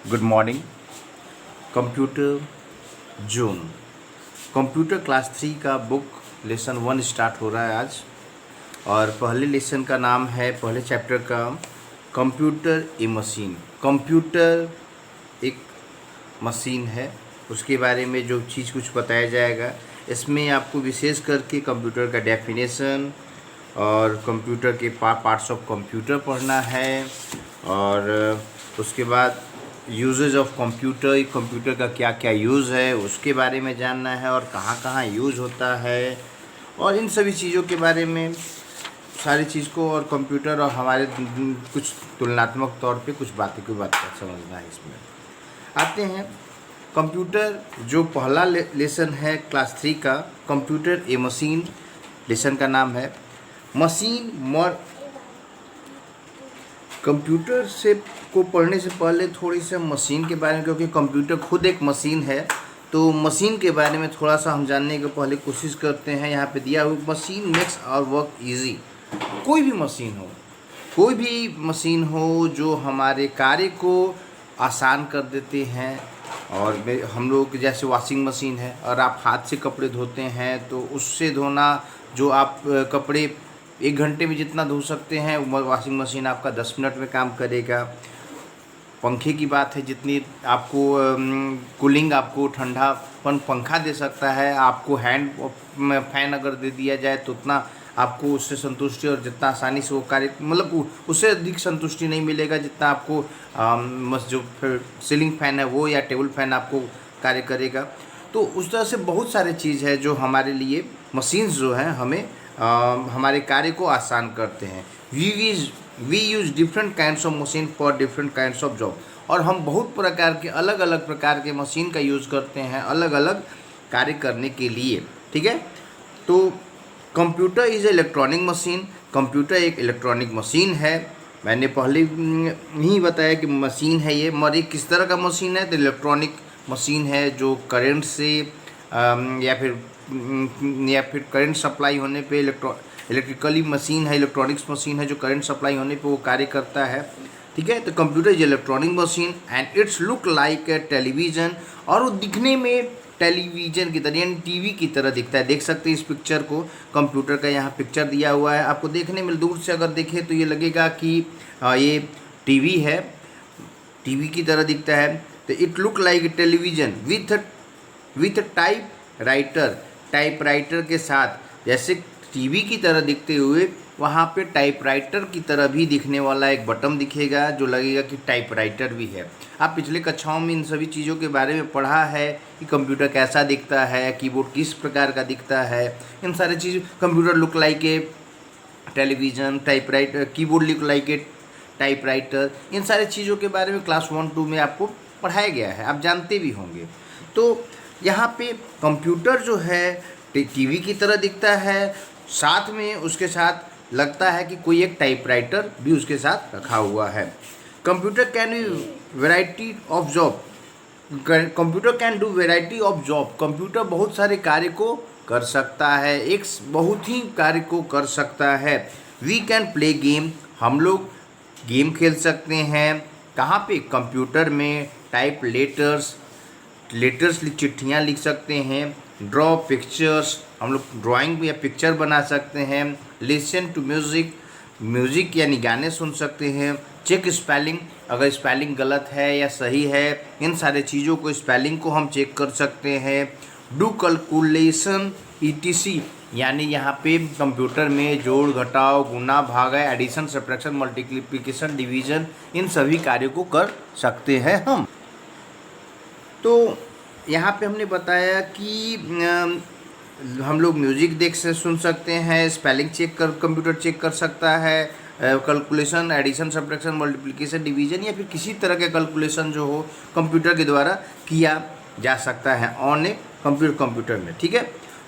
Good morning. Computer zone, computer class 3 का book lesson 1 start हो रहा है आज। और पहले लेसन का नाम है, पहले चैप्टर का कंप्यूटर ए मशीन। कंप्यूटर एक मशीन है, उसके बारे में जो चीज़ कुछ बताया जाएगा। इसमें आपको विशेष करके कंप्यूटर का डेफिनेशन और कंप्यूटर के पार्ट्स ऑफ कंप्यूटर पढ़ना है। और उसके बाद यूजेज ऑफ कंप्यूटर, कंप्यूटर का क्या क्या यूज़ है उसके बारे में जानना है, और कहाँ कहाँ यूज़ होता है, और इन सभी चीज़ों के बारे में सारी चीज़ को, और कंप्यूटर और हमारे कुछ तुलनात्मक तौर पे कुछ बातें को बात समझना है। इसमें आते हैं कंप्यूटर, जो पहला लेसन है क्लास 3 का, कंप्यूटर ए मशीन लेसन का नाम है। मशीन मोर कंप्यूटर से को पढ़ने से पहले थोड़ी सी मशीन के बारे में, क्योंकि कंप्यूटर खुद एक मशीन है, तो मशीन के बारे में थोड़ा सा हम जानने के पहले कोशिश करते हैं। यहाँ पे दिया हुआ machine makes our work easy. कोई भी मशीन हो, कोई भी मशीन हो जो हमारे कार्य को आसान कर देते हैं। और हम लोग जैसे वॉशिंग मशीन है, और आप हाथ से कपड़े धोते हैं तो उससे धोना, जो आप कपड़े 1 घंटे में जितना धो सकते हैं, वॉशिंग मशीन आपका 10 मिनट में काम करेगा। पंखे की बात है, जितनी आपको कूलिंग, आपको ठंडापन पंखा दे सकता है, आपको हैंड फैन अगर दे दिया जाए तो उतना आपको उससे संतुष्टि, और जितना आसानी से वो कार्य, मतलब उससे अधिक संतुष्टि नहीं मिलेगा जितना आपको जो सीलिंग फैन है वो या टेबल फैन आपको कार्य करेगा। तो उस तरह से बहुत सारे चीज़ है जो हमारे लिए मशीन्स जो हैं हमें हमारे कार्य को आसान करते हैं। We use different kinds of machine for different kinds of job. और हम बहुत प्रकार के अलग अलग प्रकार के मशीन का यूज़ करते हैं अलग अलग कार्य करने के लिए। ठीक है, तो computer is electronic machine. Computer एक इलेक्ट्रॉनिक मशीन है। मैंने पहले ही बताया कि मशीन है ये, मगर ये किस तरह का मशीन है, तो इलेक्ट्रॉनिक मशीन है जो करंट से या फिर करंट सप्लाई होने पे इलेक्ट्रिकली मशीन है, इलेक्ट्रॉनिक्स मशीन है जो करंट सप्लाई होने पे वो कार्य करता है। ठीक है, तो computer is electronic machine and it's look like a television. और वो दिखने में टेलीविज़न की तरह यानी टीवी की तरह दिखता है। देख सकते हैं इस पिक्चर को, कंप्यूटर का यहाँ पिक्चर दिया हुआ है। आपको देखने में दूर से अगर देखें तो ये लगेगा कि ये टीवी है, टीवी की तरह दिखता है। तो it look like a television with type writer के साथ, जैसे टीवी की तरह दिखते हुए वहाँ पे टाइपराइटर की तरह भी दिखने वाला एक बटन दिखेगा जो लगेगा कि टाइपराइटर भी है। आप पिछले कक्षाओं में इन सभी चीज़ों के बारे में पढ़ा है कि कंप्यूटर कैसा दिखता है, कीबोर्ड किस प्रकार का दिखता है, इन सारी चीज़। Computer look like a television, typewriter, keyboard look like a typewriter, इन सारी चीज़ों के बारे में क्लास 1-2 में आपको पढ़ाया गया है, आप जानते भी होंगे। तो यहाँ पे कंप्यूटर जो है टीवी की तरह दिखता है, साथ में उसके साथ लगता है कि कोई एक टाइपराइटर भी उसके साथ रखा हुआ है। Computer can be variety of job. Computer can do variety of job. Computer बहुत सारे कार्य को कर सकता है, एक बहुत ही कार्य को कर सकता है। We can play game. हम लोग गेम खेल सकते हैं। कहाँ पे? कंप्यूटर में। टाइप लेटर्स चिट्ठियाँ लिख सकते हैं। ड्रॉ पिक्चर्स, हम लोग ड्राइंग या पिक्चर बना सकते हैं। लिसन टू म्यूज़िक यानी गाने सुन सकते हैं। चेक स्पेलिंग, अगर स्पेलिंग गलत है या सही है, इन सारे चीज़ों को, स्पेलिंग को हम चेक कर सकते हैं। डू कैलकुलेशन ETC, यानी यहाँ पे कंप्यूटर में जोड़ घटाव गुना भागा एडिशन सब्ट्रैक्शन मल्टीप्लिकेशन डिवीज़न, इन सभी कार्यों को कर सकते हैं हम। तो यहाँ पे हमने बताया कि हम लोग म्यूज़िक सुन सकते हैं, स्पेलिंग कंप्यूटर चेक कर सकता है, calculation addition subtraction multiplication division या फिर किसी तरह का कैलकुलेशन जो हो कंप्यूटर के द्वारा किया जा सकता है ऑन ए कंप्यूटर में। ठीक है,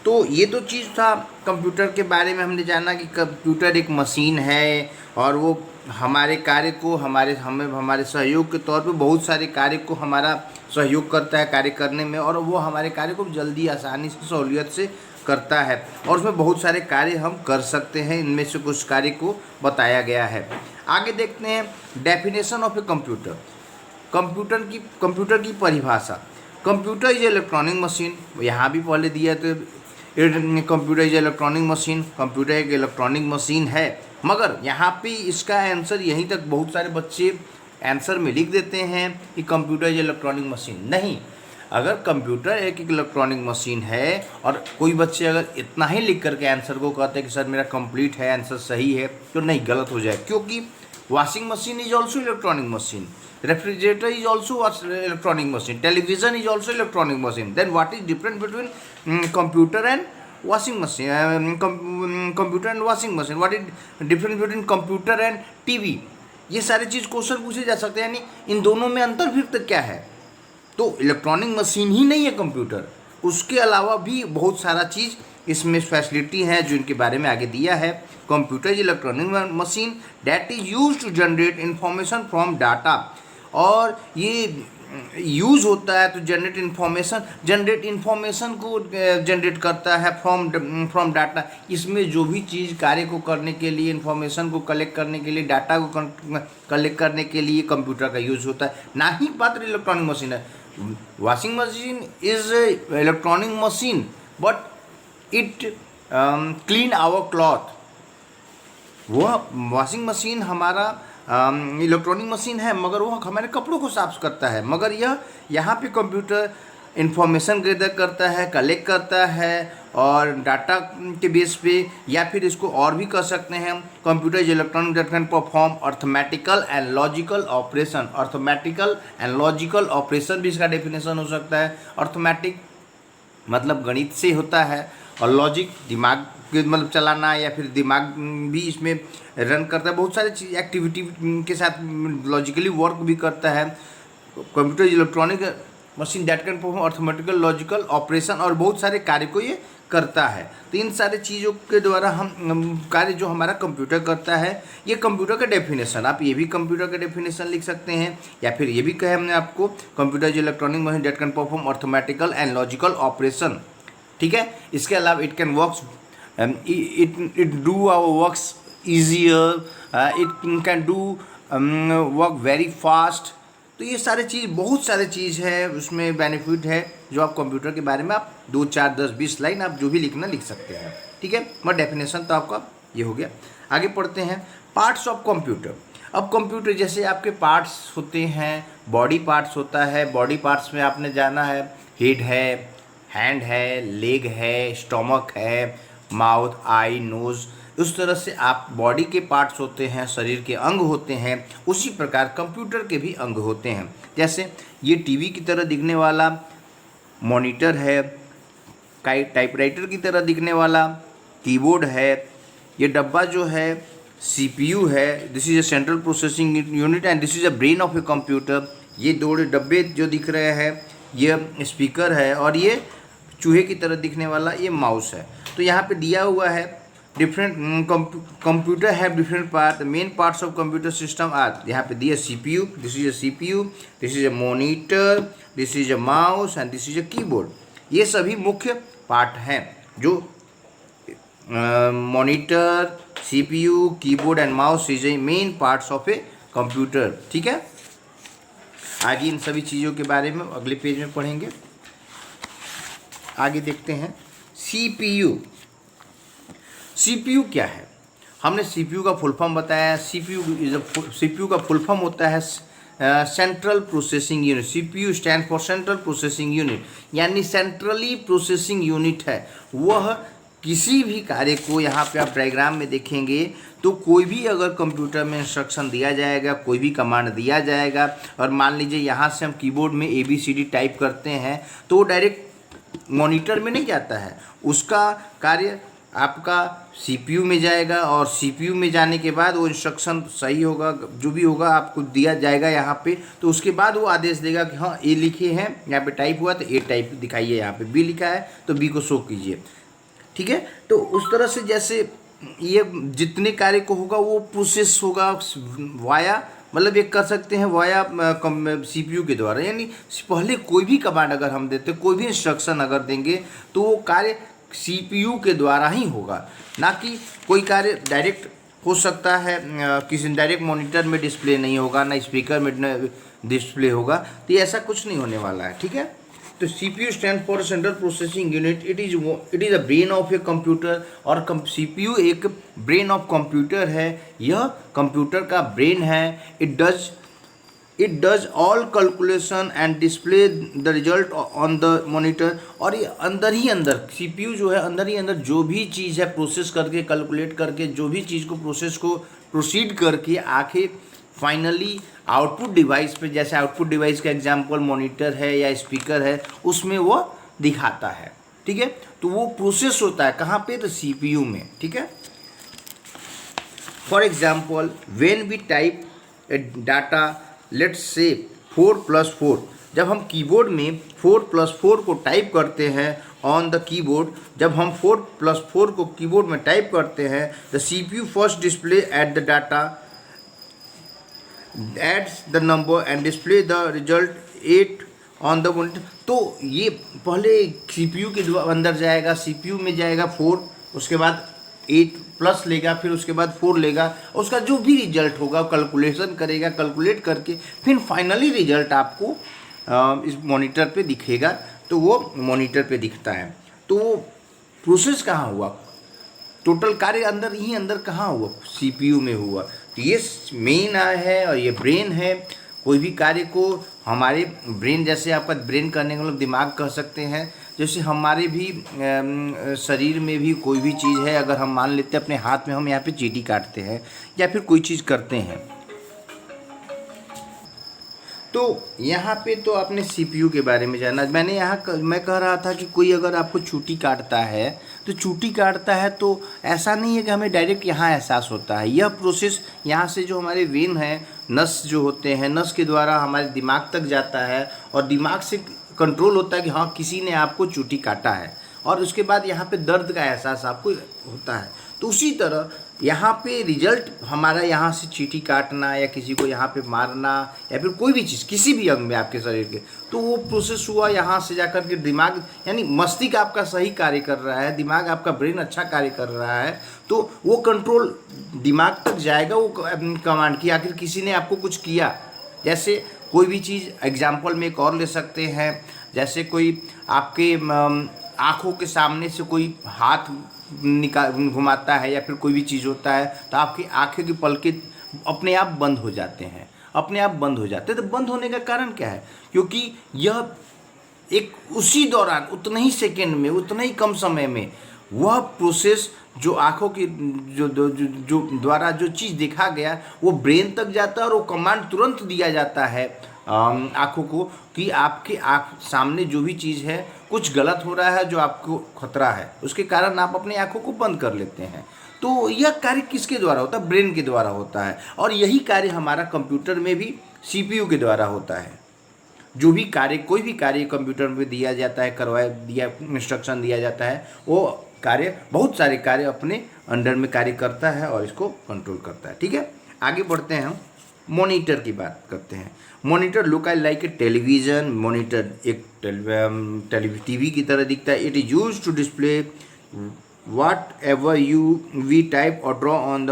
तो ये तो चीज़ था कंप्यूटर के बारे में। हमने जाना कि कंप्यूटर एक मशीन है और वो हमारे कार्य को हमारे सहयोग के तौर पे बहुत सारे कार्य को हमारा सहयोग करता है कार्य करने में, और वो हमारे कार्य को जल्दी आसानी से सहूलियत से करता है, और उसमें बहुत सारे कार्य हम कर सकते हैं। इनमें से कुछ कार्य को बताया गया है। आगे देखते हैं definition of a computer. Computer की परिभाषा, कंप्यूटर इज इलेक्ट्रॉनिक मशीन, यहाँ भी पहले दिया तो computer is electronic machine, computer एक इलेक्ट्रॉनिक मशीन है। मगर यहाँ पे इसका आंसर यहीं तक बहुत सारे बच्चे आंसर में लिख देते हैं कि कंप्यूटर इज इलेक्ट्रॉनिक मशीन। नहीं, अगर कंप्यूटर एक इलेक्ट्रॉनिक मशीन है और कोई बच्चे अगर इतना ही लिख करके आंसर को कहते हैं कि सर मेरा कंप्लीट है, आंसर सही है, तो नहीं, गलत हो जाए। क्योंकि washing machine is also electronic machine, refrigerator is also electronic machine, television is also electronic machine. Then what is different between computer and washing machine, computer and washing machine, what is difference between computer and TV? ये सारे चीज़ question पूछे जा सकते हैं, यानी इन दोनों में अंतर फिर तक क्या है? तो इलेक्ट्रॉनिक मशीन ही नहीं है कंप्यूटर, उसके अलावा भी बहुत सारा चीज़ इसमें फैसिलिटी है जो इनके बारे में आगे दिया है। Computer is electronic machine that is use to generate information from data, और ये यूज़ होता है तो जनरेट इन्फॉर्मेशन को जनरेट करता है फ्रॉम डाटा। इसमें जो भी चीज़ कार्य को करने के लिए, इन्फॉर्मेशन को कलेक्ट करने के लिए, डाटा को कलेक्ट करने के लिए कंप्यूटर का यूज़ होता है, ना ही मात्र इलेक्ट्रॉनिक मशीन है। Washing machine is electronic machine but it clean our cloth. वह वॉशिंग मशीन हमारा इलेक्ट्रॉनिक मशीन है मगर वो हमारे कपड़ों को साफ करता है। मगर यह यहाँ पे कंप्यूटर इंफॉर्मेशन गैदर करता है, कलेक्ट करता है, और डाटा के बेस पे, या फिर इसको और भी कर सकते हैं, computer is electronic that can perform arithmetical and logical operation. Arithmetical and logical operation भी इसका डेफिनेशन हो सकता है। अर्थमेटिक मतलब गणित से होता है, और लॉजिक दिमाग के मतलब चलाना, या फिर दिमाग भी इसमें रन करता है, बहुत सारे चीज एक्टिविटी के साथ लॉजिकली वर्क भी करता है। Computer electronic machine that can perform arithmetical logical operation, और बहुत सारे कार्य को ये करता है। तो इन सारे चीज़ों के द्वारा हम कार्य जो हमारा कंप्यूटर करता है, ये कंप्यूटर का डेफिनेशन, आप ये भी कंप्यूटर का डेफिनेशन लिख सकते हैं, या फिर ये भी कहे हमने आपको computer electronic machine that can perform arithmetical and logical operation. ठीक है, इसके अलावा it can work it do our works easier, it can do work very fast। तो ये सारे चीज़, बहुत सारे चीज़ है उसमें बेनिफिट है जो आप कंप्यूटर के बारे में आप 2, 4, 10, 20 लाइन आप जो भी लिखना लिख सकते हैं। ठीक है, मगर डेफिनेशन तो आपका ये हो गया। आगे पढ़ते हैं पार्ट्स ऑफ कंप्यूटर। अब कंप्यूटर जैसे आपके पार्ट्स होते हैं, बॉडी पार्ट्स होता है, बॉडी पार्ट्स में आपने जाना है हेड है, हैंड है, लेग है, स्टमक है, माउथ, आई, नोज़, उस तरह से आप बॉडी के पार्ट्स होते हैं, शरीर के अंग होते हैं। उसी प्रकार कंप्यूटर के भी अंग होते हैं। जैसे ये टीवी की तरह दिखने वाला मॉनिटर है, टाइपराइटर की तरह दिखने वाला कीबोर्ड है, ये डब्बा जो है सीपीयू है, this is a central processing unit and this is a brain of a computer. ये दो डब्बे जो दिख रहे हैं ये स्पीकर है, और ये चूहे की तरह दिखने वाला ये माउस है। तो यहाँ पे दिया हुआ है different computer have different part, main parts of computer system are, यहाँ पे दिया CPU, this is a CPU, this is a monitor, this is a mouse and this is a keyboard. ये सभी मुख्य पार्ट हैं जो monitor, CPU, keyboard and mouse is a main parts of a computer. ठीक है, आगे इन सभी चीज़ों के बारे में अगले पेज में पढ़ेंगे। आगे देखते हैं सीपीयू। सीपीयू क्या है? हमने सीपीयू का फुल फॉर्म बताया। सीपीयू का फुल फॉर्म होता है central processing unit. CPU stand for central processing unit, यानी सेंट्रली प्रोसेसिंग यूनिट है। वह किसी भी कार्य को, यहाँ पे आप डायग्राम में देखेंगे तो कोई भी अगर कंप्यूटर में इंस्ट्रक्शन दिया जाएगा, कोई भी कमांड दिया जाएगा, और मान लीजिए यहाँ से हम कीबोर्ड में ABCD टाइप करते हैं तो वो डायरेक्ट मॉनिटर में नहीं जाता है, उसका कार्य आपका सीपीयू में जाएगा, और सीपीयू में जाने के बाद वो इंस्ट्रक्शन सही होगा, जो भी होगा आपको दिया जाएगा यहाँ पे, तो उसके बाद वो आदेश देगा कि हाँ ए लिखे हैं, यहाँ पे टाइप हुआ तो ए टाइप दिखाइए, यहाँ पे बी लिखा है तो बी को शो कीजिए। ठीक है, तो उस तरह से जैसे ये जितने कार्य को होगा वो प्रोसेस होगा वाया, मतलब एक कर सकते हैं वाया सीपीयू के द्वारा। यानी पहले कोई भी कमांड अगर हम देते, कोई भी इंस्ट्रक्शन अगर देंगे तो वो कार्य सीपीयू के द्वारा ही होगा, ना कि कोई कार्य डायरेक्ट हो सकता है किसी डायरेक्ट मॉनिटर में डिस्प्ले नहीं होगा, ना स्पीकर में डिस्प्ले होगा, तो ये ऐसा कुछ नहीं होने वाला है, ठीक है। तो CPU stand for central processing unit, it is a brain of a computer, और CPU एक ब्रेन ऑफ कंप्यूटर है, यह कंप्यूटर का ब्रेन है। It does all calculation and display the result on the monitor, और ये अंदर ही अंदर CPU जो है अंदर ही अंदर जो भी चीज़ है प्रोसेस करके, कैलकुलेट करके, जो भी चीज़ को प्रोसेस को प्रोसीड करके आखिर फाइनली आउटपुट डिवाइस पे, जैसे आउटपुट डिवाइस का एग्जांपल मॉनिटर है या स्पीकर है, उसमें वो दिखाता है, ठीक है। तो वो प्रोसेस होता है कहाँ पे, तो CPU में, ठीक है। For example when we type a data, let's say 4+4, जब हम कीबोर्ड में 4+4 को टाइप करते हैं ऑन द कीबोर्ड, जब हम 4+4 को कीबोर्ड में टाइप करते हैं, the CPU first display at the data, adds the number and display the result 8 on the monitor। तो ये पहले CPU के अंदर जाएगा, CPU में जाएगा 4, उसके बाद 8 प्लस लेगा, फिर उसके बाद 4 लेगा, उसका जो भी रिजल्ट होगा कैलकुलेशन करेगा, कैलकुलेट करके फिर फाइनली रिजल्ट आपको इस मॉनिटर पे दिखेगा। तो वो मॉनिटर पे दिखता है। तो वो प्रोसेस कहाँ हुआ, टोटल कार्य अंदर ही अंदर कहाँ हुआ, CPU में हुआ। तो ये मेन है और ये ब्रेन है। कोई भी कार्य को हमारे ब्रेन, जैसे आपका ब्रेन करने का मतलब दिमाग कह सकते हैं, जैसे हमारे भी शरीर में भी कोई भी चीज़ है, अगर हम मान लेते हैं अपने हाथ में हम यहाँ पे चींटी काटते हैं या फिर कोई चीज़ करते हैं, तो यहाँ पे तो आपने CPU के बारे में जाना। मैंने मैं कह रहा था कि कोई अगर आपको चूटी काटता है, तो चूटी काटता है तो ऐसा नहीं है कि हमें डायरेक्ट यहाँ एहसास होता है। यह प्रोसेस यहाँ से जो हमारे वेन है, नस जो होते हैं, नस के द्वारा हमारे दिमाग तक जाता है और दिमाग से कंट्रोल होता है कि हाँ किसी ने आपको चूटी काटा है, और उसके बाद यहाँ पे दर्द का एहसास आपको होता है। तो उसी तरह यहाँ पे रिजल्ट हमारा यहाँ से चींटी काटना या किसी को यहाँ पे मारना या फिर कोई भी चीज़ किसी भी अंग में आपके शरीर के, तो वो प्रोसेस हुआ यहाँ से जाकर के दिमाग, यानी मस्तिष्क आपका सही कार्य कर रहा है, दिमाग आपका ब्रेन अच्छा कार्य कर रहा है, तो वो कंट्रोल दिमाग तक जाएगा वो कमांड की, आखिर किसी ने आपको कुछ किया। जैसे कोई भी चीज़ एग्जाम्पल में एक और ले सकते हैं, जैसे कोई आपके आँखों के सामने से कोई हाथ घुमाता है या फिर कोई भी चीज़ होता है, तो आपकी आँखें की पलकें अपने आप बंद हो जाते हैं, अपने आप बंद हो जाते हैं। तो बंद होने का कारण क्या है, क्योंकि यह एक उसी दौरान उतने ही सेकेंड में, उतने ही कम समय में वह प्रोसेस जो आँखों की जो द्वारा जो चीज़ देखा गया वो ब्रेन तक जाता है, और वो कमांड तुरंत दिया जाता है आँखों को कि आपके आँख सामने जो भी चीज़ है कुछ गलत हो रहा है, जो आपको खतरा है, उसके कारण आप अपनी आँखों को बंद कर लेते हैं। तो यह कार्य किसके द्वारा होता है, ब्रेन के द्वारा होता है। और यही कार्य हमारा कंप्यूटर में भी CPU के द्वारा होता है। जो भी कार्य, कोई भी कार्य कंप्यूटर में दिया जाता है, इंस्ट्रक्शन दिया जाता है, वो कार्य, बहुत सारे कार्य अपने अंडर में कार्य करता है और इसको कंट्रोल करता है, ठीक है। आगे बढ़ते हैं, हम मॉनिटर की बात करते हैं। Monitor look like a television, monitor एक टीवी की तरह दिखता है। It is use to display whatever we type और ड्रॉ ऑन द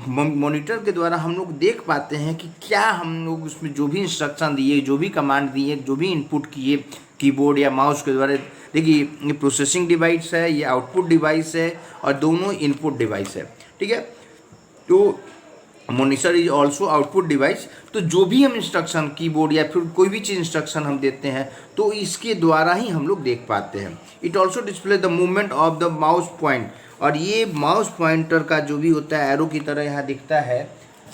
मॉनिटर के द्वारा हम लोग देख पाते हैं कि क्या हम लोग उसमें जो भी इंस्ट्रक्शन दिए, जो भी कमांड दिए, जो भी इनपुट किए कीबोर्ड या माउस के द्वारा। देखिए ये प्रोसेसिंग डिवाइस है, ये आउटपुट डिवाइस है, और दोनों इनपुट डिवाइस है, ठीक है। तो monitor is also output device. तो जो भी हम इंस्ट्रक्शन कीबोर्ड या फिर कोई भी चीज़ इंस्ट्रक्शन हम देते हैं तो इसके द्वारा ही हम लोग देख पाते हैं। It also display the movement of the mouse point, और ये माउस पॉइंटर का जो भी होता है एरो की तरह यहाँ दिखता है,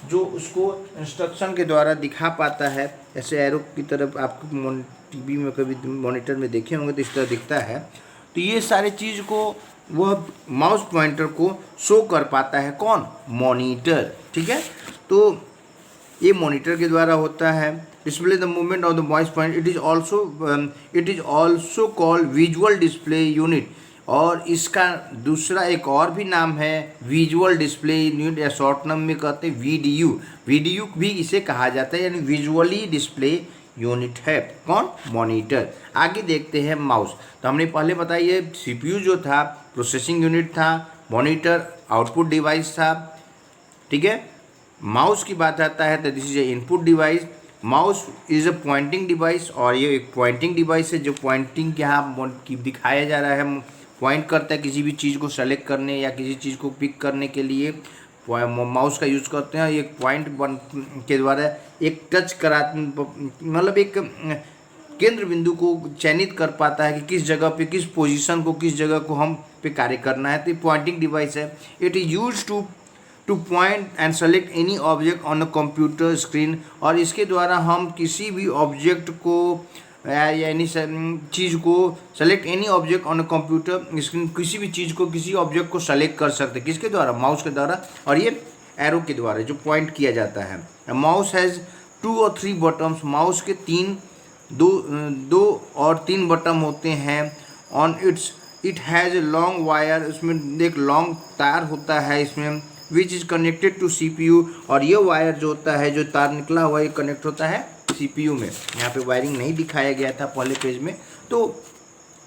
जो उसको इंस्ट्रक्शन के द्वारा दिखा पाता है। ऐसे एरो की तरफ आपको टीवी में कभी मॉनिटर में देखे होंगे तो इस तरह दिखता है। तो ये सारे चीज़ को वह माउस पॉइंटर को शो कर पाता है, कौन, मॉनिटर, ठीक है। तो ये मॉनिटर के द्वारा होता है। Display the movement of the mouse point, it is also called visual display unit, और इसका दूसरा एक और भी नाम है विजुअल डिस्प्ले यूनिट, या शॉर्ट नाम में कहते हैं VDU भी इसे कहा जाता है, यानी विजुअली डिस्प्ले यूनिट है, कौन, मॉनिटर। आगे देखते हैं माउस। तो हमने पहले बताया ये CPU जो था प्रोसेसिंग यूनिट था, मॉनिटर आउटपुट डिवाइस था, ठीक है। माउस की बात आता है तो this is a input device. Mouse is a pointing device, और ये एक पॉइंटिंग डिवाइस है जो पॉइंटिंग के यहाँ दिखाया जा रहा है, पॉइंट करता है किसी भी चीज़ को सेलेक्ट करने या किसी चीज़ को पिक करने के लिए माउस का यूज़ करते हैं। एक पॉइंट बन के द्वारा एक टच करा, मतलब एक केंद्र बिंदु को चयनित कर पाता है कि किस जगह पे, किस पोजीशन को, किस जगह को हम पे कार्य करना है। तो पॉइंटिंग डिवाइस है। It is use two point and select any object on a computer screen, और इसके द्वारा हम किसी भी ऑब्जेक्ट को या एनी चीज़ को select any object on a computer screen, किसी भी चीज़ को, किसी ऑब्जेक्ट को सेलेक्ट कर सकते हैं किसके द्वारा, माउस के द्वारा, और ये एरो के द्वारा जो पॉइंट किया जाता है। माउस हैज़ 2 और 3 बटन्स, माउस के दो और 3 बटन होते हैं। On it has a long wire, उसमें एक लॉन्ग तार होता है इसमें, which is connected to CPU, और ये वायर जो होता है, जो तार निकला हुआ, ये कनेक्ट होता है CPU में। यहाँ पे वायरिंग नहीं दिखाया गया था पहले पेज में, तो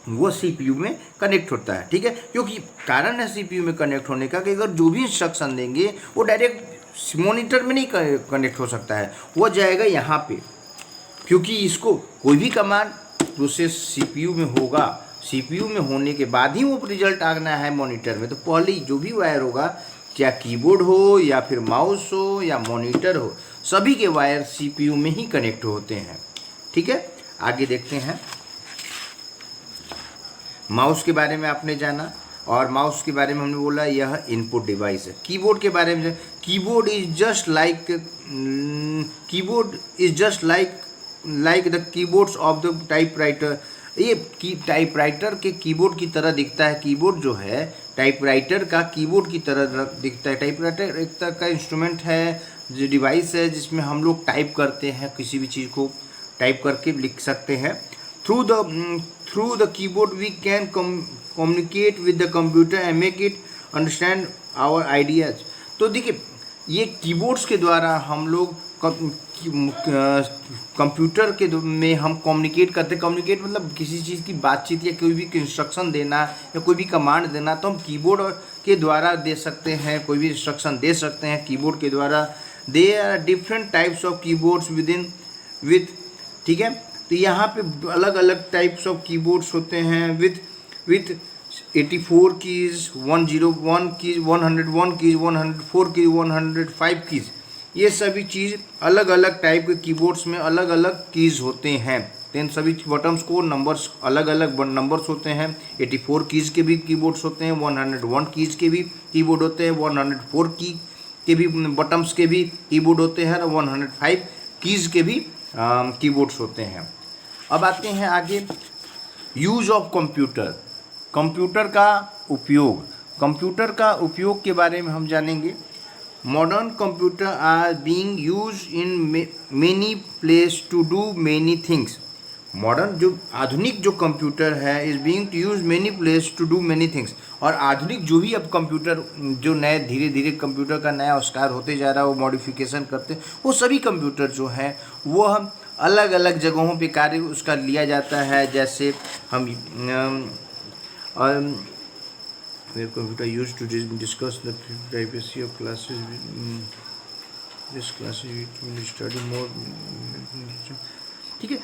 वो CPU में कनेक्ट होता है, ठीक है। क्योंकि कारण है CPU में कनेक्ट होने का कि अगर जो भी इंस्ट्रक्शन देंगे वो डायरेक्ट मॉनिटर में नहीं कनेक्ट हो सकता है, वो जाएगा यहाँ पे, क्योंकि इसको कोई भी कमांड प्रोसेस CPU में होगा, CPU में होने के बाद ही वो रिजल्ट आना है मॉनिटर में। तो पहले जो भी वायर होगा, क्या कीबोर्ड हो या फिर माउस हो या मॉनिटर हो, सभी के वायर CPU में ही कनेक्ट होते हैं, ठीक है। आगे देखते हैं। माउस के बारे में आपने जाना, और माउस के बारे में हमने बोला यह इनपुट डिवाइस है। कीबोर्ड के बारे में, keyboard is just like the keyboards of the typewriter. ये टाइपराइटर के कीबोर्ड की तरह दिखता है। कीबोर्ड जो है टाइपराइटर का कीबोर्ड की तरह दिखता है। टाइपराइटर एक तरह का इंस्ट्रूमेंट है, जो डिवाइस है जिसमें हम लोग टाइप करते हैं, किसी भी चीज़ को टाइप करके लिख सकते हैं। Through the keyboard we can communicate with the computer and make it understand our ideas. तो देखिए, ये कीबोर्ड्स के द्वारा हम लोग कंप्यूटर के में हम कम्युनिकेट करते हैं। कम्युनिकेट मतलब किसी चीज़ की बातचीत या कोई भी इंस्ट्रक्शन देना या कोई भी कमांड देना, तो हम कीबोर्ड के द्वारा दे सकते हैं, कोई भी इंस्ट्रक्शन दे सकते हैं कीबोर्ड के द्वारा। They are different types of keyboards with, ठीक है। तो यहाँ पे अलग अलग टाइप्स ऑफ कीबोर्ड्स होते हैं with 84 keys, 101 keys, 101 keys, 104 keys, 105 keys. ये सभी चीज़ अलग अलग टाइप के कीबोर्ड्स में अलग अलग कीज़ होते हैं। इन सभी बटन्स को नंबर्स, अलग अलग नंबर्स होते हैं। 84 कीज़ के भी कीबोर्ड्स होते हैं, 101 कीज़ के भी कीबोर्ड होते हैं, 104 की के भी बटन्स के भी कीबोर्ड होते हैं, और 105 कीज़ के भी कीबोर्ड्स होते हैं। अब आते हैं आगे, यूज़ ऑफ कंप्यूटर, कंप्यूटर का उपयोग। कंप्यूटर का उपयोग के बारे में हम जानेंगे। Modern computer are being used in many place to do many things. Modern जो आधुनिक जो कंप्यूटर है is being to use many place to do many things. और आधुनिक जो भी अब कंप्यूटर जो नए धीरे धीरे कंप्यूटर का नया आविष्कार होते जा रहा है, वो मॉडिफिकेशन करते, वो सभी कंप्यूटर जो हैं वो हम अलग अलग जगहों पे कार्य उसका लिया जाता है। जैसे हम where computer used to discuss the privacy of classes. This classes will study more, ठीक है।